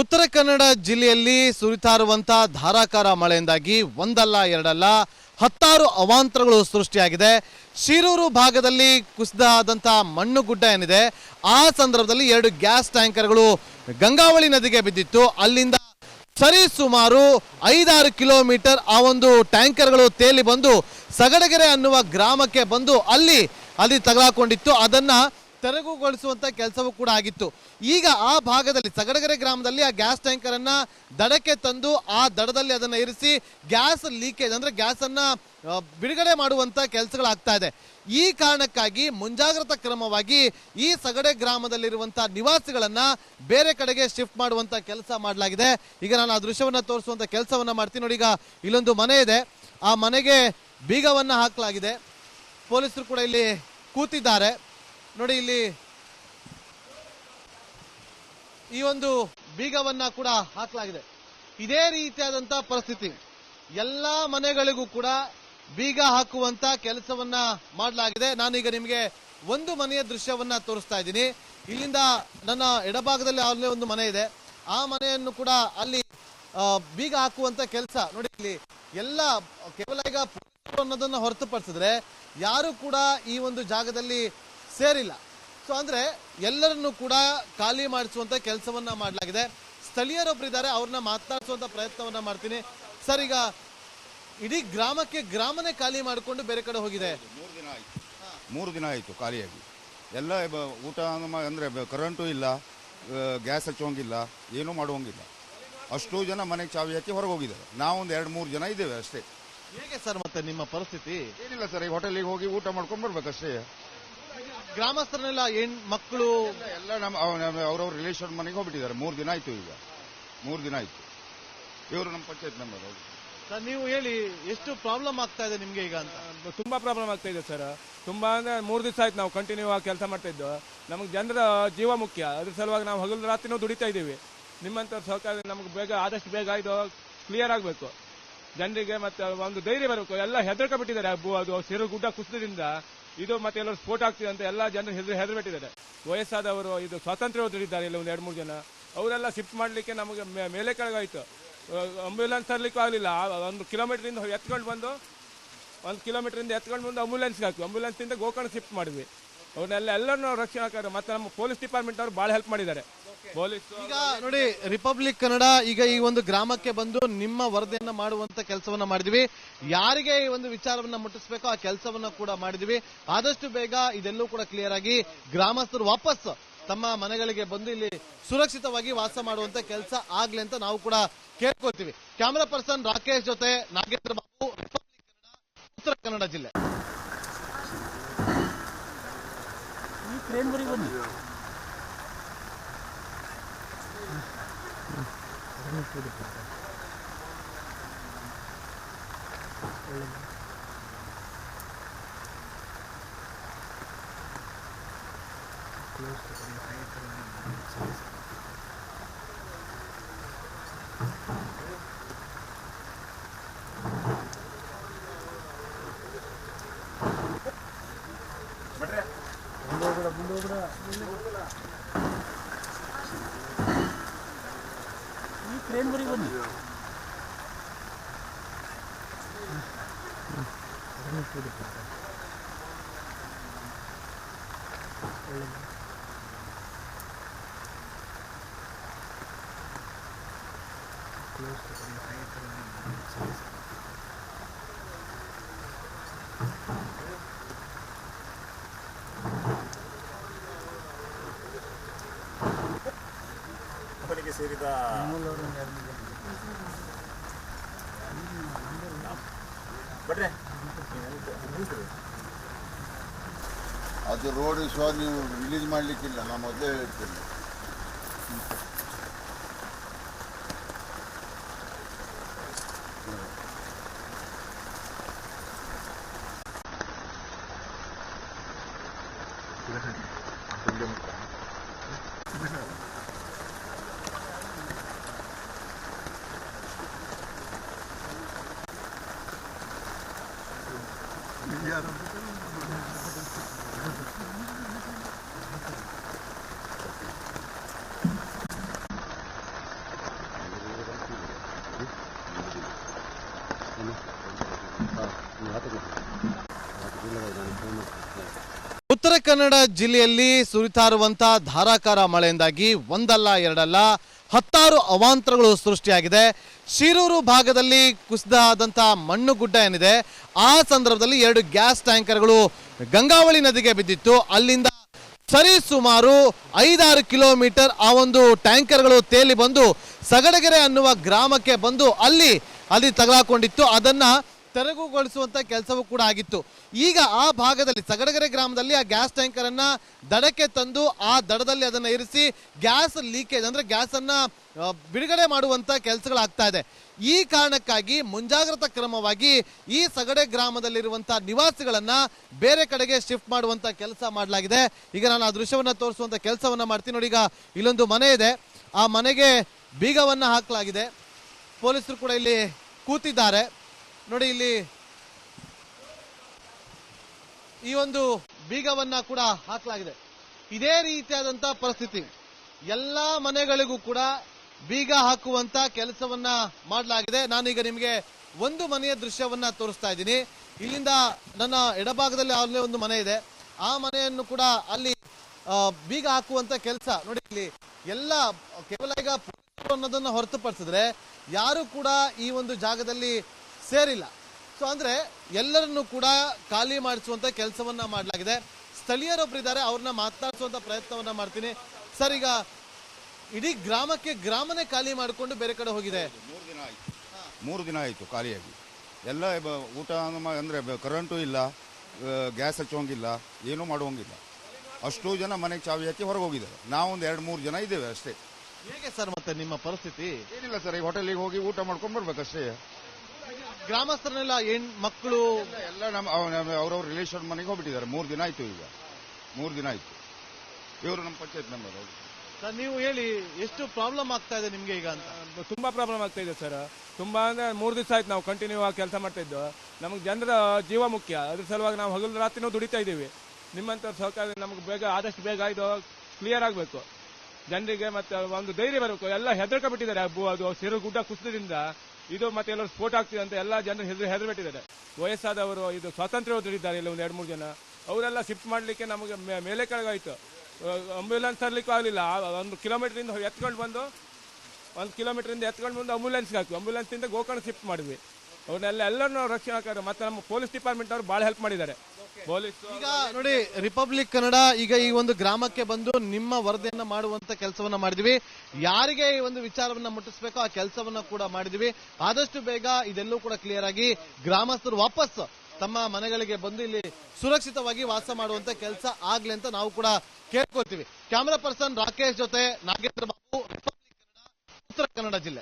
ಉತ್ತರ ಕನ್ನಡ ಜಿಲ್ಲೆಯಲ್ಲಿ ಸುರಿತಾ ಇರುವಂತಹ ಧಾರಾಕಾರ ಮಳೆಯಿಂದಾಗಿ ಒಂದಲ್ಲ ಎರಡಲ್ಲ ಹತ್ತಾರು ಅವಾಂತರಗಳು ಸೃಷ್ಟಿಯಾಗಿದೆ. ಶಿರೂರು ಭಾಗದಲ್ಲಿ ಕುಸಿದಾದಂತಹ ಮಣ್ಣುಗುಡ್ಡ ಏನಿದೆ ಆ ಸಂದರ್ಭದಲ್ಲಿ 2 ಗ್ಯಾಸ್ ಟ್ಯಾಂಕರ್ಗಳು ಗಂಗಾವಳಿ ನದಿಗೆ ಬಿದ್ದಿತ್ತು. ಅಲ್ಲಿಂದ ಸರಿ ಸುಮಾರು 5-6 ಕಿಲೋಮೀಟರ್ ಆ ಒಂದು ಟ್ಯಾಂಕರ್ಗಳು ತೇಲಿ ಬಂದು ಸಗಡಗೆರೆ ಅನ್ನುವ ಗ್ರಾಮಕ್ಕೆ ಬಂದು ಅಲ್ಲಿ ತಗಲಾಕೊಂಡಿತ್ತು. ಅದನ್ನ ತೆರವುಗೊಳಿಸುವಂತ ಕೆಲಸವೂ ಕೂಡ ಆಗಿತ್ತು. ಈಗ ಆ ಭಾಗದಲ್ಲಿ ಸಗಡಗೆರೆ ಗ್ರಾಮದಲ್ಲಿ ಆ ಗ್ಯಾಸ್ ಟ್ಯಾಂಕರ್ ಅನ್ನ ದಡಕ್ಕೆ ತಂದು ಆ ದಡದಲ್ಲಿ ಅದನ್ನ ಇರಿಸಿ ಗ್ಯಾಸ್ ಲೀಕೇಜ್ ಅಂದ್ರೆ ಗ್ಯಾಸ್ ಅನ್ನ ಬಿಡುಗಡೆ ಮಾಡುವಂತ ಕೆಲಸಗಳಾಗ್ತಾ ಇದೆ. ಈ ಕಾರಣಕ್ಕಾಗಿ ಮುಂಜಾಗ್ರತಾ ಕ್ರಮವಾಗಿ ಈ ಸಗಡೆ ಗ್ರಾಮದಲ್ಲಿರುವಂತಹ ನಿವಾಸಿಗಳನ್ನ ಬೇರೆ ಕಡೆಗೆ ಶಿಫ್ಟ್ ಮಾಡುವಂತ ಕೆಲಸ ಮಾಡಲಾಗಿದೆ. ಈಗ ನಾನು ಆ ದೃಶ್ಯವನ್ನ ತೋರಿಸುವಂತ ಕೆಲಸವನ್ನ ಮಾಡ್ತೀನಿ. ನೋಡಿ, ಈಗ ಇಲ್ಲೊಂದು ಮನೆ ಇದೆ, ಆ ಮನೆಗೆ ಬೀಗವನ್ನ ಹಾಕಲಾಗಿದೆ. ಪೊಲೀಸರು ಕೂಡ ಇಲ್ಲಿ ಕೂತಿದ್ದಾರೆ. ನೋಡಿ, ಇಲ್ಲಿ ಈ ಒಂದು ಬೀಗವನ್ನ ಕೂಡ ಹಾಕಲಾಗಿದೆ. ಇದೇ ರೀತಿಯಾದಂತ ಪರಿಸ್ಥಿತಿ ಎಲ್ಲಾ ಮನೆಗಳಿಗೂ ಕೂಡ ಬೀಗ ಹಾಕುವಂತ ಕೆಲಸವನ್ನ ಮಾಡಲಾಗಿದೆ. ನಾನೀಗ ನಿಮಗೆ ಒಂದು ಮನೆಯ ದೃಶ್ಯವನ್ನ ತೋರಿಸ್ತಾ ಇದ್ದೀನಿ. ಇಲ್ಲಿಂದ ನನ್ನ ಎಡಭಾಗದಲ್ಲಿ ಅಲ್ಲೇ ಒಂದು ಮನೆ ಇದೆ, ಆ ಮನೆಯನ್ನು ಕೂಡ ಅಲ್ಲಿ ಬೀಗ ಹಾಕುವಂತ ಕೆಲಸ ನೋಡಿ. ಇಲ್ಲಿ ಎಲ್ಲ ಕೇವಲ ಈಗ ಅನ್ನೋದನ್ನ ಹೊರತುಪಡಿಸಿದ್ರೆ ಯಾರು ಕೂಡ ಈ ಒಂದು ಜಾಗದಲ್ಲಿ ಸೇರಿಲ್ಲ. ಸೊ ಅಂದ್ರೆ ಎಲ್ಲರನ್ನು ಕೂಡ ಖಾಲಿ ಮಾಡಿಸುವಂತ ಕೆಲಸವನ್ನ ಮಾಡಲಾಗಿದೆ. ಸ್ಥಳೀಯರೊಬ್ರು ಇದ್ದಾರೆ, ಅವ್ರನ್ನ ಮಾತನಾಡಿಸುವಂತ ಪ್ರಯತ್ನವನ್ನ ಮಾಡ್ತೀನಿ. ಸರ್, ಈಗ ಇಡೀ ಗ್ರಾಮನೇ ಖಾಲಿ ಮಾಡಿಕೊಂಡು ಬೇರೆ ಕಡೆ ಹೋಗಿದೆ. 3 ದಿನ ಆಯಿತು ಖಾಲಿಯಾಗಿ. ಎಲ್ಲ ಊಟ ಅಂದರೆ ಕರೆಂಟು ಇಲ್ಲ, ಗ್ಯಾಸ್ ಹಚ್ಚೋಂಗಿಲ್ಲ, ಏನೂ ಮಾಡುವಂಗಿಲ್ಲ. ಅಷ್ಟು ಜನ ಮನೆಗೆ ಚಾವಿ ಹಾಕಿ ಹೊರಗೆ ಹೋಗಿದ್ದಾರೆ. ನಾವೊಂದು 2-3 ಜನ ಇದ್ದೇವೆ ಅಷ್ಟೇ. ಹೇಗೆ ಸರ್ ಮತ್ತೆ ನಿಮ್ಮ ಪರಿಸ್ಥಿತಿ? ಏನಿಲ್ಲ ಸರ್, ಈ ಹೋಟೆಲಿಗೆ ಹೋಗಿ ಊಟ ಮಾಡ್ಕೊಂಡು ಬರ್ಬೇಕಷ್ಟೇ. ಗ್ರಾಮಸ್ಥರನ್ನೆಲ್ಲ ಮಕ್ಕಳು ಎಲ್ಲ ನಮ್ಮ ಅವ್ರವ್ರ ರಿಲೇಷನ್ ಮನೆಗೆ ಹೋಗ್ಬಿಟ್ಟಿದ್ದಾರೆ. 3 ದಿನ ಆಯ್ತು. ಈಗ 3 ದಿನ ಆಯ್ತು. ಇವರು ನಮ್ಮ ಪಂಚಾಯತ್ ಮೆಂಬರ್. ಸರ್, ನೀವು ಹೇಳಿ, ಎಷ್ಟು ಪ್ರಾಬ್ಲಮ್ ಆಗ್ತಾ ಇದೆ ನಿಮ್ಗೆ ಈಗ ಅಂತ? ತುಂಬಾ ಪ್ರಾಬ್ಲಮ್ ಆಗ್ತಾ ಇದೆ ಸರ್. ತುಂಬಾ ಅಂದ್ರೆ 3 ದಿವಸ ಆಯ್ತು ನಾವು ಕಂಟಿನ್ಯೂ ಆಗಿ ಕೆಲಸ ಮಾಡ್ತಾ ಇದ್ದು. ನಮಗೆ ಜನರ ಜೀವ ಮುಖ್ಯ, ಅದ್ರ ಸಲುವಾಗಿ ನಾವು ಹಗಲು ರಾತ್ರಿನೂ ದುಡಿತಾ ಇದ್ದೀವಿ. ನಿಮ್ಮಂತ ಸಹಕಾರ ನಮಗೆ ಬೇಗ ಆದಷ್ಟು ಬೇಗ ಇದು ಕ್ಲಿಯರ್ ಆಗಬೇಕು. ಜನರಿಗೆ ಮತ್ತೆ ಒಂದು ಧೈರ್ಯ ಬರಬೇಕು. ಎಲ್ಲ ಹೆದರ್ಕೊಂಡ್ಬಿಟ್ಟಿದ್ದಾರೆ. ಅದು ಸಿರು ಗುಡ್ಡ ಕುಸಿದ್ರಿಂದ ಇದು ಮತ್ತೆ ಎಲ್ಲರೂ ಸ್ಫೋಟ ಆಗ್ತಿದೆ ಅಂತ ಎಲ್ಲ ಜನರು ಹೆದರ್ಬಿಟ್ಟಿದ್ದಾರೆ. ವಯಸ್ಸಾದವರು, ಇದು ಸ್ವಾತಂತ್ರ್ಯ ಹೋದರಿದ್ದಾರೆ ಇಲ್ಲ ಒಂದು 2-3 ಜನ, ಅವರೆಲ್ಲ ಶಿಫ್ಟ್ ಮಾಡಲಿಕ್ಕೆ ನಮಗೆ ಮೇಲೆ ಕೆಳಗಾಯ್ತು. ಆಂಬ್ಯುಲೆನ್ಸ್ ತರಲಿಕ್ಕೂ ಆಗಲಿಲ್ಲ. 1 ಕಿಲೋಮೀಟರಿಂದ ಎತ್ಕೊಂಡು ಬಂದು ಆಂಬ್ಯುಲೆನ್ಸ್ಗೆ ಹಾಕಿ ಆಂಬ್ಯುಲೆನ್ಸ್ನಿಂದ ಗೋಕರ್ಣ ಶಿಫ್ಟ್ ಮಾಡಿದ್ವಿ. ಅವ್ರನ್ನೆಲ್ಲ ಎಲ್ಲರನ್ನೂ ರಕ್ಷಣಾ ಮತ್ತೆ ನಮ್ಮ ಪೊಲೀಸ್ ಡಿಪಾರ್ಟ್ಮೆಂಟ್ ಅವರು ಭಾಳ ಹೆಲ್ಪ್ ಮಾಡಿದ್ದಾರೆ. ಈಗ ನೋಡಿ, ರಿಪಬ್ಲಿಕ್ ಕನ್ನಡ ಈಗ ಈ ಒಂದು ಗ್ರಾಮಕ್ಕೆ ಬಂದು ನಿಮ್ಮ ವರದಿಯನ್ನ ಮಾಡುವಂತ ಕೆಲಸವನ್ನ ಮಾಡಿದ್ವಿ. ಯಾರಿಗೆ ಈ ಒಂದು ವಿಚಾರವನ್ನ ಮುಟ್ಟಿಸಬೇಕೋ ಆ ಕೆಲಸವನ್ನ ಕೂಡ ಮಾಡಿದ್ವಿ. ಆದಷ್ಟು ಬೇಗ ಇದೆಲ್ಲೂ ಕೂಡ ಕ್ಲಿಯರ್ ಆಗಿ ಗ್ರಾಮಸ್ಥರು ವಾಪಸ್ ತಮ್ಮ ಮನೆಗಳಿಗೆ ಬಂದು ಇಲ್ಲಿ ಸುರಕ್ಷಿತವಾಗಿ ವಾಸ ಮಾಡುವಂತ ಕೆಲಸ ಆಗ್ಲಿ ಅಂತ ನಾವು ಕೂಡ ಕೇಳ್ಕೊಳ್ತೀವಿ. ಕ್ಯಾಮರಾ ಪರ್ಸನ್ ರಾಕೇಶ್ ಜೊತೆ ನಾಗೇಂದ್ರ ಬಾಬು, ರಿಪಬ್ಲಿಕ್ ಕನ್ನಡ, ಉತ್ತರ ಕನ್ನಡ ಜಿಲ್ಲೆ. ಸೇರಿದ ಬಡ್ರೆ ಅದು ರೋಡ್ ಶೋ ನೀವು ರಿಲೀಸ್ ಮಾಡಲಿಕ್ಕಿಲ್ಲ, ನಾನು ಮೊದಲೇ ಹೇಳ್ತೀನಿ. ಉತ್ತರ ಕನ್ನಡ ಜಿಲ್ಲೆಯಲ್ಲಿ ಸುರಿತಾ ಇರುವಂತ ಧಾರಾಕಾರ ಮಳೆಯಿಂದಾಗಿ ಒಂದಲ್ಲ ಎರಡಲ್ಲ 10 ಅವಾಂತರಗಳು ಸೃಷ್ಟಿಯಾಗಿದೆ. ಶಿರೂರು ಭಾಗದಲ್ಲಿ ಕುಸಿದಾದಂಥ ಮಣ್ಣುಗುಡ್ಡ ಏನಿದೆ ಆ ಸಂದರ್ಭದಲ್ಲಿ 2 ಗ್ಯಾಸ್ ಟ್ಯಾಂಕರ್ಗಳು ಗಂಗಾವಳಿ ನದಿಗೆ ಬಿದ್ದಿತ್ತು. ಅಲ್ಲಿಂದ ಸರಿ ಸುಮಾರು 5-6 ಕಿಲೋಮೀಟರ್ ಆ ಒಂದು ಟ್ಯಾಂಕರ್ಗಳು ತೇಲಿ ಬಂದು ಸಗಡಗೆರೆ ಅನ್ನುವ ಗ್ರಾಮಕ್ಕೆ ಬಂದು ಅಲ್ಲಿ ತಗಲಾಕೊಂಡಿತ್ತು. ಅದನ್ನ ತೆರವುಗೊಳಿಸುವಂತ ಕೆಲಸವೂ ಕೂಡ ಆಗಿತ್ತು. ಈಗ ಆ ಭಾಗದಲ್ಲಿ ಸಗಡಗೆರೆ ಗ್ರಾಮದಲ್ಲಿ ಆ ಗ್ಯಾಸ್ ಟ್ಯಾಂಕರ್ ಅನ್ನ ದಡಕ್ಕೆ ತಂದು ಆ ದಡದಲ್ಲಿ ಅದನ್ನ ಇರಿಸಿ ಗ್ಯಾಸ್ ಲೀಕೇಜ್ ಅಂದ್ರೆ ಗ್ಯಾಸ್ ಅನ್ನ ಬಿಡುಗಡೆ ಮಾಡುವಂತ ಕೆಲಸಗಳಾಗ್ತಾ ಇದೆ. ಈ ಕಾರಣಕ್ಕಾಗಿ ಮುಂಜಾಗ್ರತಾ ಕ್ರಮವಾಗಿ ಈ ಸಗಡೆ ಗ್ರಾಮದಲ್ಲಿರುವಂತಹ ನಿವಾಸಿಗಳನ್ನ ಬೇರೆ ಕಡೆಗೆ ಶಿಫ್ಟ್ ಮಾಡುವಂತ ಕೆಲಸ ಮಾಡಲಾಗಿದೆ. ಈಗ ನಾನು ಆ ದೃಶ್ಯವನ್ನ ತೋರಿಸುವಂತ ಕೆಲಸವನ್ನ ಮಾಡ್ತೀನಿ. ನೋಡಿ, ಈಗ ಇಲ್ಲೊಂದು ಮನೆ ಇದೆ, ಆ ಮನೆಗೆ ಬೀಗವನ್ನ ಹಾಕಲಾಗಿದೆ. ಪೊಲೀಸರು ಕೂಡ ಇಲ್ಲಿ ಕೂತಿದ್ದಾರೆ. ನೋಡಿ, ಇಲ್ಲಿ ಈ ಒಂದು ಬೀಗವನ್ನ ಕೂಡ ಹಾಕಲಾಗಿದೆ. ಇದೇ ರೀತಿಯಾದಂತ ಪರಿಸ್ಥಿತಿ ಎಲ್ಲಾ ಮನೆಗಳಿಗೂ ಕೂಡ ಬೀಗ ಹಾಕುವಂತ ಕೆಲಸವನ್ನ ಮಾಡಲಾಗಿದೆ. ನಾನೀಗ ನಿಮಗೆ ಒಂದು ಮನೆಯ ದೃಶ್ಯವನ್ನ ತೋರಿಸ್ತಾ ಇದ್ದೀನಿ. ಇಲ್ಲಿಂದ ನನ್ನ ಎಡಭಾಗದಲ್ಲಿ ಅಲ್ಲೇ ಒಂದು ಮನೆ ಇದೆ, ಆ ಮನೆಯನ್ನು ಕೂಡ ಅಲ್ಲಿ ಬೀಗ ಹಾಕುವಂತ ಕೆಲಸ ನೋಡಿ. ಇಲ್ಲಿ ಎಲ್ಲ ಕೇವಲ ಈಗ ಅನ್ನೋದನ್ನ ಹೊರತುಪಡಿಸಿದ್ರೆ ಯಾರು ಕೂಡ ಈ ಒಂದು ಜಾಗದಲ್ಲಿ ಸೇರಿಲ್ಲ. ಸೊ ಅಂದ್ರೆ ಎಲ್ಲರನ್ನು ಕೂಡ ಖಾಲಿ ಮಾಡಿಸುವಂತ ಕೆಲಸವನ್ನ ಮಾಡಲಾಗಿದೆ. ಸ್ಥಳೀಯರೊಬ್ರು ಇದ್ದಾರೆ, ಅವ್ರನ್ನ ಮಾತನಾಡಿಸುವಂತ ಪ್ರಯತ್ನವನ್ನ ಮಾಡ್ತೀನಿ. ಸರ್, ಈಗ ಇಡೀ ಗ್ರಾಮನೇ ಖಾಲಿ ಮಾಡಿಕೊಂಡು ಬೇರೆ ಕಡೆ ಹೋಗಿದೆ. 3 ದಿನ ಆಯಿತು ಖಾಲಿಯಾಗಿ. ಎಲ್ಲ ಊಟ ಅಂದರೆ ಕರೆಂಟು ಇಲ್ಲ, ಗ್ಯಾಸ್ ಹಚ್ಚೋಂಗಿಲ್ಲ, ಏನೂ ಮಾಡುವಂಗಿಲ್ಲ. ಅಷ್ಟು ಜನ ಮನೆಗೆ ಚಾವಿ ಹಾಕಿ ಹೊರಗೆ ಹೋಗಿದ್ದಾರೆ. ನಾವೊಂದು 2-3 ಜನ ಇದ್ದೇವೆ ಅಷ್ಟೇ. ಹೇಗೆ ಸರ್ ಮತ್ತೆ ನಿಮ್ಮ ಪರಿಸ್ಥಿತಿ? ಏನಿಲ್ಲ ಸರ್, ಈ ಹೋಟೆಲಿಗೆ ಹೋಗಿ ಊಟ ಮಾಡ್ಕೊಂಡು ಬರ್ಬೇಕಷ್ಟೇ. ಗ್ರಾಮಸ್ಥರನ್ನೆಲ್ಲ ಮಕ್ಕಳು ಎಲ್ಲ ನಮ್ಮ ಅವ್ರವ್ರ ರಿಲೇಷನ್ ಮನೆಗೆ ಹೋಗ್ಬಿಟ್ಟಿದ್ದಾರೆ. 3 ದಿನ ಆಯಿತು. ಈಗ 3 ದಿನ ಆಯಿತು. ಇವರು ನಮ್ಮ ಪಂಚಾಯತ್ ಮೆಂಬರ್. ಸರ್, ನೀವು ಹೇಳಿ, ಎಷ್ಟು ಪ್ರಾಬ್ಲಮ್ ಆಗ್ತಾ ಇದೆ ನಿಮ್ಗೆ ಈಗ ಅಂತ? ತುಂಬಾ ಪ್ರಾಬ್ಲಮ್ ಆಗ್ತಾ ಇದೆ ಸರ್. ತುಂಬಾ ಅಂದ್ರೆ 3 ದಿವಸ ಆಯ್ತು ನಾವು ಕಂಟಿನ್ಯೂ ಆಗಿ ಕೆಲಸ ಮಾಡ್ತಾ ಇದ್ದು. ನಮಗೆ ಜನರ ಜೀವ ಮುಖ್ಯ, ಅದ್ರ ಸಲುವಾಗಿ ನಾವು ಹಗಲು ರಾತ್ರಿನೂ ದುಡಿತಾ ಇದ್ದೀವಿ. ನಿಮ್ಮಂತ ಸಹಕಾರ ನಮಗೆ ಆದಷ್ಟು ಬೇಗ ಇದು ಕ್ಲಿಯರ್ ಆಗಬೇಕು. ಜನರಿಗೆ ಮತ್ತೆ ಒಂದು ಧೈರ್ಯ ಬರಬೇಕು. ಎಲ್ಲ ಹೆದರ್ಕೊಂಡ್ಬಿಟ್ಟಿದ್ದಾರೆ. ಅದು ಸಿರು ಗುಡ್ಡ ಕುಸಿದ್ರಿಂದ ಇದು ಮತ್ತೆ ಎಲ್ಲರೂ ಸ್ಫೋಟ ಆಗ್ತಿದೆ ಅಂತ ಎಲ್ಲ ಜನರು ಹೆದರ್ಬಿಟ್ಟಿದ್ದಾರೆ. ವಯಸ್ಸಾದವರು, ಇದು ಸ್ವಾತಂತ್ರ್ಯೋಧರಿದ್ದಾರೆ ಇಲ್ಲ ಒಂದು 2-3 ಜನ, ಅವರೆಲ್ಲ ಶಿಫ್ಟ್ ಮಾಡಲಿಕ್ಕೆ ನಮಗೆ ಮೇಲೆ ಕೆಳಗಾಯ್ತು. ಆಂಬ್ಯುಲೆನ್ಸ್ ತರಲಿಕ್ಕೂ ಆಗಲಿಲ್ಲ. 1 ಕಿಲೋಮೀಟರಿಂದ ಎತ್ಕೊಂಡು ಬಂದು ಆಂಬ್ಯುಲೆನ್ಸ್ಗೆ ಹಾಕಿ ಆಂಬ್ಯುಲೆನ್ಸಿಂದ ಗೋಕರ್ಣ ಶಿಫ್ಟ್ ಮಾಡಿದ್ವಿ. ಅವ್ರನ್ನೆಲ್ಲ ಎಲ್ಲರನ್ನೂ ರಕ್ಷಣಾ ಮತ್ತೆ ನಮ್ಮ ಪೊಲೀಸ್ ಡಿಪಾರ್ಟ್ಮೆಂಟ್ ಅವರು ಬಹಳ ಹೆಲ್ಪ್ ಮಾಡಿದ್ದಾರೆ. ಈಗ ನೋಡಿ, ರಿಪಬ್ಲಿಕ್ ಕನ್ನಡ ಈಗ ಈ ಒಂದು ಗ್ರಾಮಕ್ಕೆ ಬಂದು ನಿಮ್ಮ ವರದಿಯನ್ನ ಮಾಡುವಂತ ಕೆಲಸವನ್ನ ಮಾಡಿದ್ವಿ. ಯಾರಿಗೆ ಈ ಒಂದು ವಿಚಾರವನ್ನ ಮುಟ್ಟಿಸಬೇಕೋ ಆ ಕೆಲಸವನ್ನ ಕೂಡ ಮಾಡಿದ್ವಿ. ಆದಷ್ಟು ಬೇಗ ಇದೆಲ್ಲೂ ಕೂಡ ಕ್ಲಿಯರ್ ಆಗಿ ಗ್ರಾಮಸ್ಥರು ವಾಪಸ್ ತಮ್ಮ ಮನೆಗಳಿಗೆ ಬಂದು ಇಲ್ಲಿ ಸುರಕ್ಷಿತವಾಗಿ ವಾಸ ಮಾಡುವಂತ ಕೆಲಸ ಆಗ್ಲಿ ಅಂತ ನಾವು ಕೂಡ ಕೇಳ್ಕೊಳ್ತೀವಿ. ಕ್ಯಾಮರಾ ಪರ್ಸನ್ ರಾಕೇಶ್ ಜೊತೆ ನಾಗೇಂದ್ರ ಬಾಬು, ರಿಪಬ್ಲಿಕ್ ಕನ್ನಡ, ಉತ್ತರ ಕನ್ನಡ ಜಿಲ್ಲೆ.